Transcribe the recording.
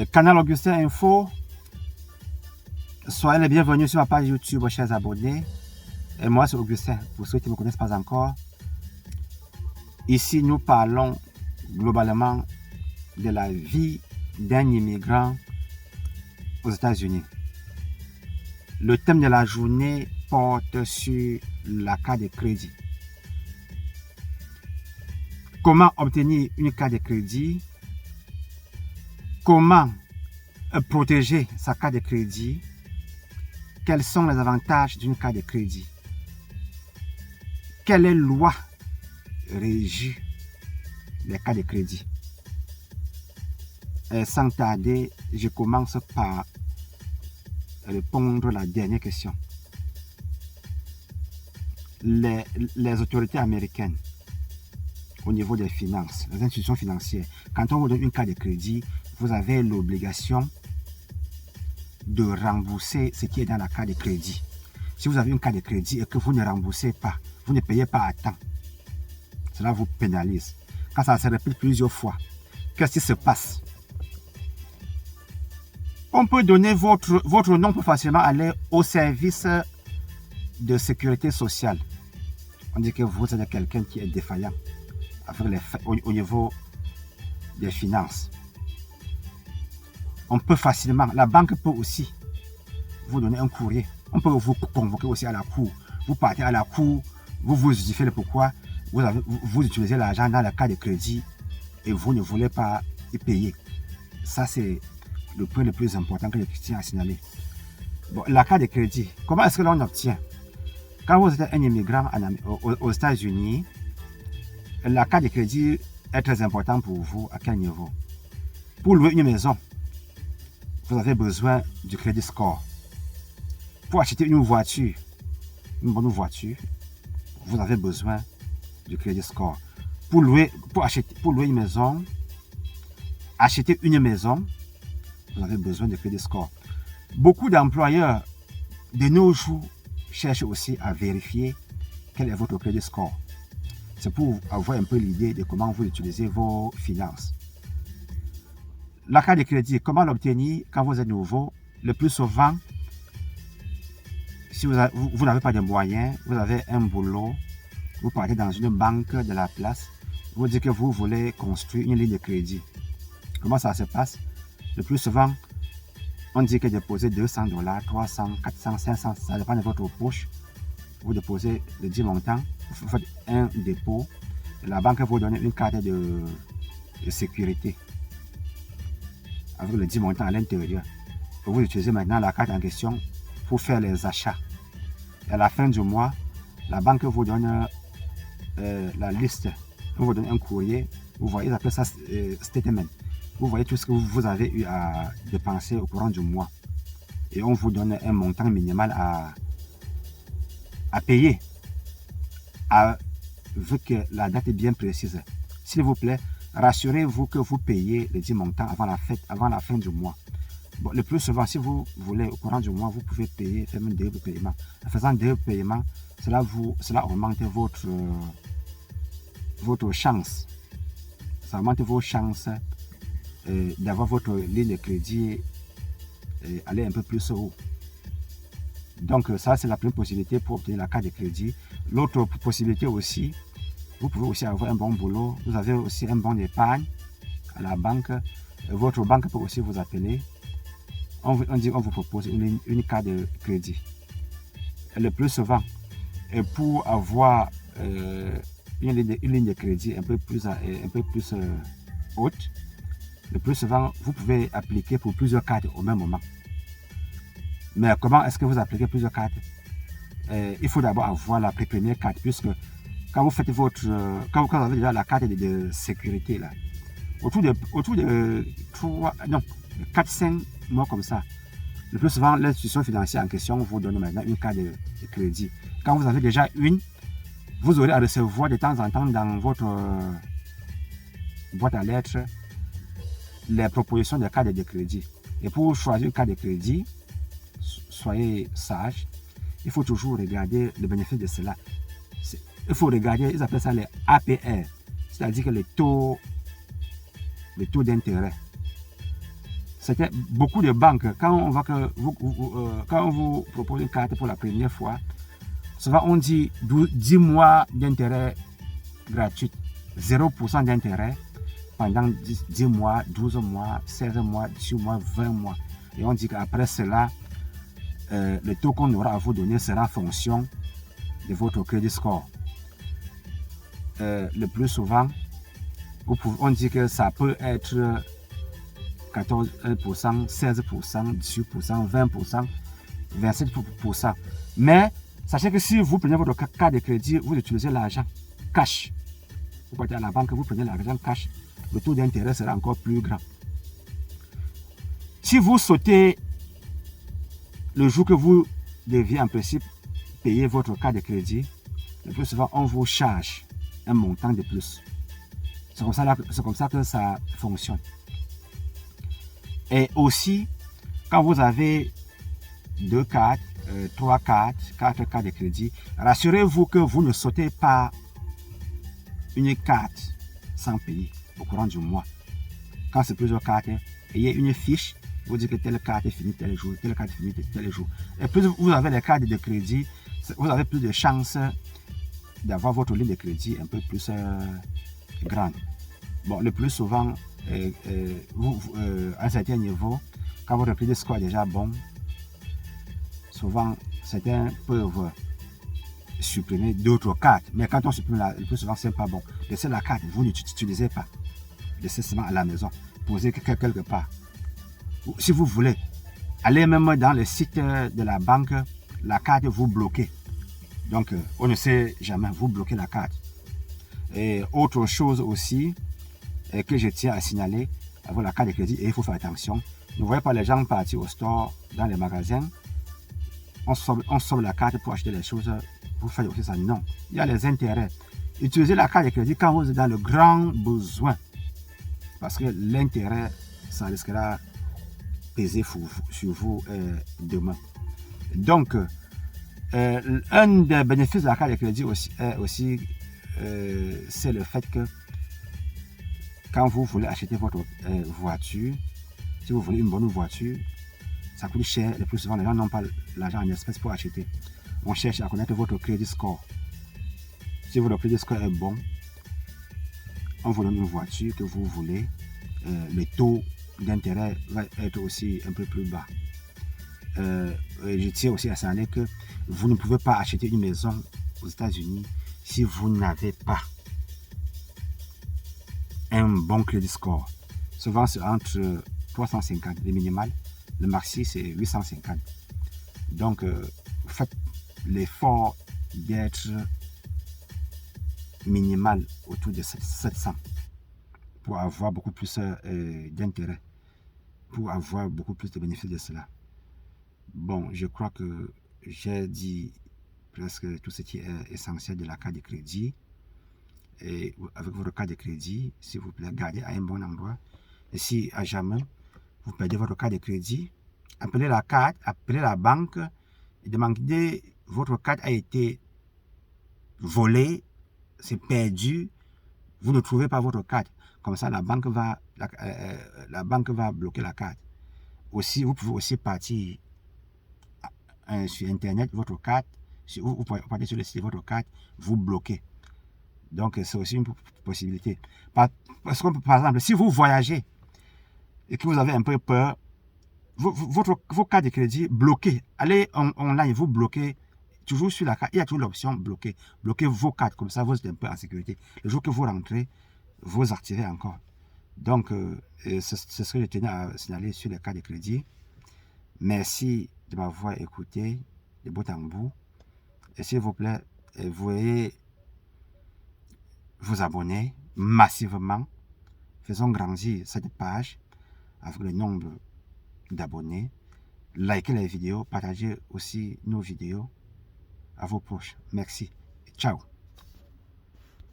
Canal Augustin Info, soyez les bienvenus sur ma page YouTube, chers abonnés. Et moi, c'est Augustin, pour ceux qui ne me connaissent pas encore. Ici, nous parlons globalement de la vie d'un immigrant aux États-Unis. Le thème de la journée porte sur la carte de crédit. Comment obtenir une carte de crédit? Comment protéger sa carte de crédit? Quels sont les avantages d'une carte de crédit? Quelle loi régit les cartes de crédit? Et sans tarder, je commence par répondre à la dernière question. Les autorités américaines, au niveau des finances, les institutions financières, quand on vous donne une carte de crédit, vous avez l'obligation de rembourser ce qui est dans la carte de crédit. Si vous avez une carte de crédit et que vous ne remboursez pas, vous ne payez pas à temps, cela vous pénalise. Quand ça se répète plusieurs fois, qu'est-ce qui se passe? On peut donner votre nom pour facilement aller au service de sécurité sociale. On dit que vous êtes quelqu'un qui est défaillant au niveau des finances. On peut facilement, la banque peut aussi vous donner un courrier. On peut vous convoquer aussi à la cour. Vous partez à la cour, vous vous justifiez le pourquoi vous utilisez l'argent dans la carte de crédit et vous ne voulez pas y payer. Ça, c'est le point le plus important que je tiens à signaler. Bon, la carte de crédit, comment est-ce que l'on obtient? Quand vous êtes un immigrant aux États-Unis, la carte de crédit est très importante pour vous. À quel niveau? Pour louer une maison, vous avez besoin du crédit score. Pour acheter une voiture, une bonne voiture, vous avez besoin du crédit score. Pour louer une maison, acheter une maison, vous avez besoin de crédit score. Beaucoup d'employeurs de nos jours cherchent aussi à vérifier quel est votre crédit score. C'est pour avoir un peu l'idée de comment vous utilisez vos finances. La carte de crédit, comment l'obtenir quand vous êtes nouveau? Le plus souvent, si vous n'avez pas de moyens, vous avez un boulot, vous partez dans une banque de la place, vous dites que vous voulez construire une ligne de crédit. Comment ça se passe? Le plus souvent, on dit que déposer $200, 300, 400, 500, ça dépend de votre poche. Vous déposez le 10 montants, vous faites un dépôt, et la banque vous donne une carte de sécurité avec le 10 montants à l'intérieur. Vous utilisez maintenant la carte en question pour faire les achats. Et à la fin du mois, la banque vous donne la liste, vous donne un courrier, vous voyez, ils appellent ça statement. Vous voyez tout ce que vous avez eu à dépenser au courant du mois. Et on vous donne un montant minimal à payer. Vu que la date est bien précise. S'il vous plaît, rassurez-vous que vous payez les 10 montants avant la fin du mois. Bon, le plus souvent, si vous voulez, au courant du mois, vous pouvez payer, faire un double paiement. En faisant deux paiements, cela augmente votre chance. Ça augmente vos chances d'avoir votre ligne de crédit aller un peu plus haut. Donc ça, c'est la première possibilité pour obtenir la carte de crédit. L'autre possibilité aussi, vous pouvez aussi avoir un bon boulot. Vous avez aussi un bon épargne à la banque. Votre banque peut aussi vous appeler. On vous propose une carte de crédit. Et le plus souvent, pour avoir une ligne de crédit un peu plus haute, le plus souvent, vous pouvez appliquer pour plusieurs cartes au même moment. Mais comment est-ce que vous appliquez plusieurs cartes? Il faut d'abord avoir la première carte, puisque quand vous faites quand vous avez déjà la carte de sécurité, là, autour de 4-5 mois comme ça, le plus souvent, l'institution financière en question vous donne maintenant une carte de crédit. Quand vous avez déjà une, vous aurez à recevoir de temps en temps dans votre boîte à lettres les propositions de cartes de crédit. Et pour choisir une carte de crédit, soyez sage, il faut toujours regarder le bénéfice de cela. Il faut regarder, ils appellent ça les APR, c'est-à-dire que le taux d'intérêt. C'était beaucoup de banques, quand on voit que quand on vous propose une carte pour la première fois, souvent on dit 10 mois d'intérêt gratuit, 0% d'intérêt pendant 10 mois, 12 mois, 16 mois, 18 mois, 20 mois. Et on dit qu'après cela, le taux qu'on aura à vous donner sera en fonction de votre crédit score. Le plus souvent, on dit que ça peut être 14%, 16%, 18%, 20%, 27%. Mais sachez que si vous prenez votre carte de crédit, vous utilisez l'argent cash. Vous partez à la banque, vous prenez l'argent cash, le taux d'intérêt sera encore plus grand. Si vous sautez le jour que vous deviez en principe payer votre carte de crédit, le plus souvent on vous charge un montant de plus. C'est comme ça que ça fonctionne. Et aussi, quand vous avez 2 cartes, 3 cartes, 4 cartes de crédit, rassurez-vous que vous ne sautez pas une carte sans payer au courant du mois. Quand c'est plusieurs cartes, ayez une fiche, vous dites que telle carte est finie tel jour, telle carte est finie tel jour. Et plus vous avez les cartes de crédit, vous avez plus de chances d'avoir votre ligne de crédit un peu plus grande. Bon, le plus souvent, à un certain niveau, quand votre crédit score est déjà bon, souvent certains peuvent supprimer d'autres cartes. Mais quand on supprime le plus souvent, c'est pas bon. Laissez la carte, vous n'utilisez pas. Laissez seulement à la maison, posez quelque part. Si vous voulez, allez même dans le site de la banque, la carte vous bloquez. Donc, on ne sait jamais, vous bloquez la carte. Et autre chose aussi, que je tiens à signaler, avec la carte de crédit, et il faut faire attention. Ne voyez pas les gens partir au store, dans les magasins, on sauve la carte pour acheter les choses, vous faites aussi ça. Non, il y a les intérêts. Utilisez la carte de crédit quand vous êtes dans le grand besoin, parce que l'intérêt, ça risquera peser sur vous demain. Donc, un des bénéfices de la carte de crédit aussi, c'est le fait que quand vous voulez acheter votre voiture, si vous voulez une bonne voiture, ça coûte cher. Le plus souvent, les gens n'ont pas l'argent en espèces pour acheter. On cherche à connaître votre crédit score. Si votre crédit score est bon, on vous donne une voiture que vous voulez. Le taux d'intérêt va être aussi un peu plus bas. Je tiens aussi à signaler que vous ne pouvez pas acheter une maison aux États-Unis si vous n'avez pas un bon crédit score. Souvent, c'est entre 350, le minimal. Le maxi, c'est 850. Donc, faites l'effort d'être minimal autour de 700 pour avoir beaucoup plus d'intérêt, pour avoir beaucoup plus de bénéfices de cela. Bon, je crois que j'ai dit presque tout ce qui est essentiel de la carte de crédit. Et avec votre carte de crédit, s'il vous plaît, gardez à un bon endroit. Et si à jamais vous perdez votre carte de crédit, appelez la carte, appelez la banque et demandez votre carte a été volée, c'est perdu, vous ne trouvez pas votre carte. Comme ça, la banque va bloquer la carte. Aussi, vous pouvez aussi partir sur Internet, votre carte, vous partez sur le site de votre carte, vous bloquez. Donc, c'est aussi une possibilité. Parce que, par exemple, si vous voyagez et que vous avez un peu peur, vos cartes de crédit bloquées, allez online, vous bloquez toujours sur la carte. Il y a toujours l'option bloquer. Bloquez vos cartes, comme ça, vous êtes un peu en sécurité. Le jour que vous rentrez, vous activez encore. Donc, c'est ce que je tenais à signaler sur les cartes de crédit. Merci de m'avoir écouté de bout en bout. Et s'il vous plaît, veuillez vous abonner massivement. Faisons grandir cette page avec le nombre d'abonnés. Likez les vidéos, partagez aussi nos vidéos à vos proches. Merci. Ciao.